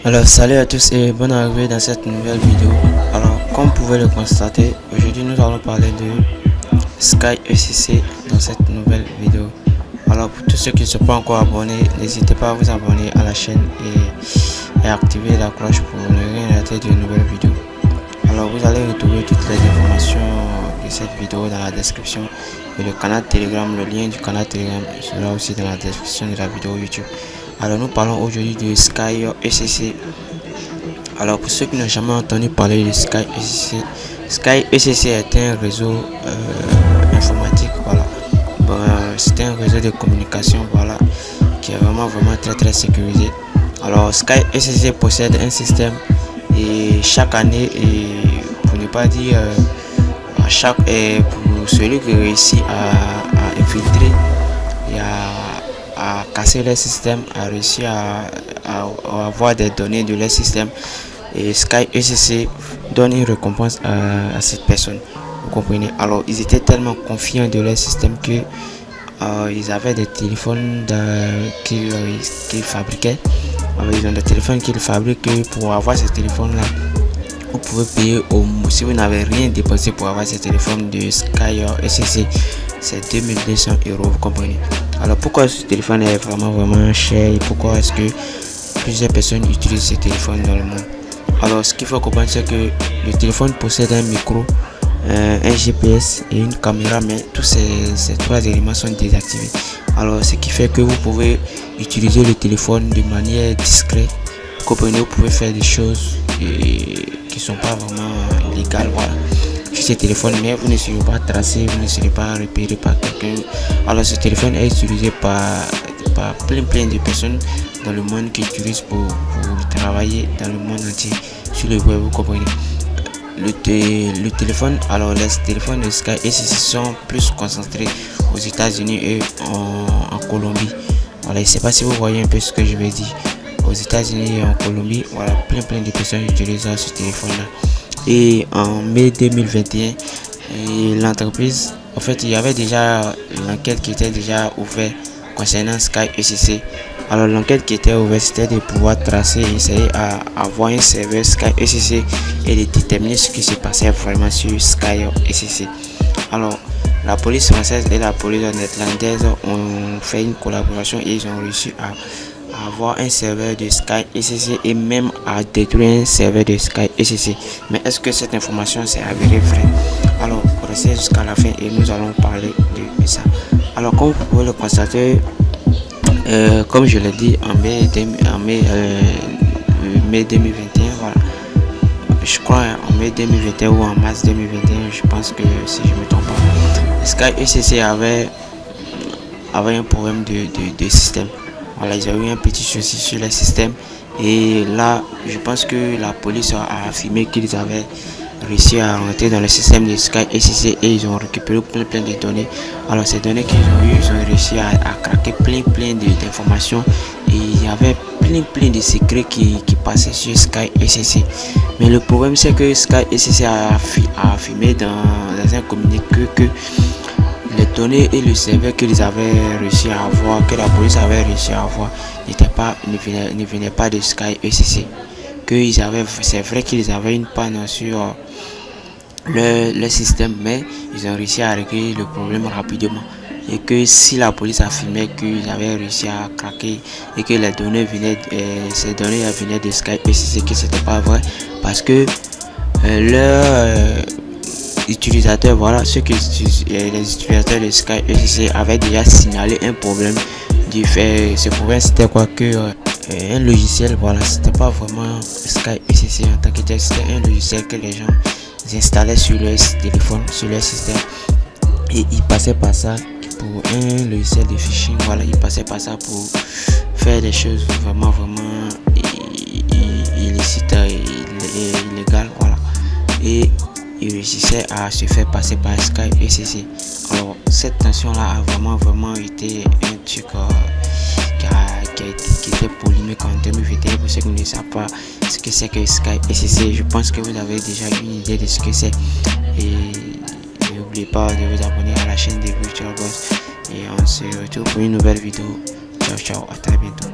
Alors salut à tous et bonne arrivée dans cette nouvelle vidéo. Alors comme vous pouvez le constater, aujourd'hui nous allons parler de Sky ECC dans cette nouvelle vidéo. Alors pour tous ceux qui ne sont pas encore abonnés, n'hésitez pas à vous abonner à la chaîne et activer la cloche pour ne rien rater de nouvelles vidéos. Alors vous allez retrouver toutes les informations de cette vidéo dans la description et le canal Telegram, le lien du canal Telegram sera aussi dans la description de la vidéo YouTube. Alors nous parlons aujourd'hui de Sky ECC. Alors pour ceux qui n'ont jamais entendu parler de Sky ECC, Sky ECC est un réseau informatique, voilà. C'est un réseau de communication, voilà, qui est vraiment très sécurisé. Alors Sky ECC possède un système et chaque année, et pour ne pas dire pour celui qui réussit à infiltrer et à casser leur système, à réussir à avoir des données de leur système, et Sky ECC donne une récompense à cette personne, vous comprenez. Alors ils étaient tellement confiants de leur système que ils avaient des téléphones qu'ils fabriquaient. Alors, ils ont des téléphones qu'ils fabriquent. Pour avoir ces téléphones là, vous pouvez payer si vous n'avez rien dépensé pour avoir ces téléphones de Sky ECC, c'est 2200 €, vous comprenez. Alors pourquoi ce téléphone est vraiment cher et pourquoi est-ce que plusieurs personnes utilisent ce téléphone dans le monde? Alors ce qu'il faut comprendre, c'est que le téléphone possède un micro, un GPS et une caméra, mais tous ces trois éléments sont désactivés. Alors ce qui fait que vous pouvez utiliser le téléphone de manière discrète, vous comprenez. Vous pouvez faire des choses qui sont pas vraiment légales, voilà, sur ce téléphone, mais vous ne serez pas tracé, vous ne serez pas repéré par quelqu'un. Alors ce téléphone est utilisé par plein de personnes dans le monde qui utilisent pour travailler dans le monde entier sur le web, vous comprenez. Le téléphone, alors les téléphones de Sky ECC sont plus concentrés aux États-Unis et en Colombie. Voilà, je sais pas si vous voyez un peu ce que je vais dire. Aux États-Unis et en Colombie, voilà, plein de personnes utilisent ce téléphone là. Et en mai 2021, l'entreprise, en fait, il y avait déjà l'enquête qui était déjà ouverte concernant Sky ECC. Alors l'enquête qui était ouverte, c'était de pouvoir tracer et essayer à avoir un serveur Sky ECC et de déterminer ce qui se passait vraiment sur Sky ECC. Alors la police française et la police néerlandaise ont fait une collaboration et ils ont réussi à avoir un serveur de Sky ECC et même à détruire un serveur de Sky ECC. Mais est-ce que cette information s'est avérée vraie? Alors restez jusqu'à la fin et nous allons parler de ça. Alors comme vous pouvez le constater, comme je l'ai dit, en mai 2021, voilà, je crois en mai 2021 ou en mars 2021, je pense que si je me trompe pas, Sky ECC avait un problème de système. Voilà, ils ont eu un petit souci sur le système et là je pense que la police a affirmé qu'ils avaient réussi à rentrer dans le système de Sky ECC et ils ont récupéré plein de données. Alors ces données qu'ils ont eu, ils ont réussi à craquer plein d'informations et il y avait plein de secrets qui passaient sur Sky ECC. Mais le problème, c'est que Sky ECC a affirmé dans un communiqué que les données et le serveur qu'ils avaient réussi à avoir, que la police avait réussi à avoir, ne venaient pas de Sky ECC. C'est vrai qu'ils avaient une panne sur le système, mais ils ont réussi à régler le problème rapidement. Et que si la police affirmait qu'ils avaient réussi à craquer et que ces données venaient de Sky ECC, que c'était pas vrai, parce que leurs utilisateurs, voilà, les utilisateurs de Sky ECC avaient déjà signalé un problème du fait. Ce problème, c'était quoi? Que un logiciel, voilà, c'était pas vraiment Sky ECC en tant que tel, c'était un logiciel que les gens installaient sur leur téléphone, sur leur système, et ils passaient par ça pour un logiciel de phishing. Voilà, ils passaient par ça pour faire des choses vraiment illicites et illégales, voilà, et ils réussissaient à se faire passer par Sky ECC. Alors cette tension là a vraiment été un truc qui était polémique en 2021. Pour ceux qui ne savent pas ce que c'est que Sky ECC, je pense que vous avez déjà une idée de ce que c'est. Et n'oubliez pas de vous abonner à la chaîne de Virtual Boss. Et on se retrouve pour une nouvelle vidéo. Ciao, à très bientôt.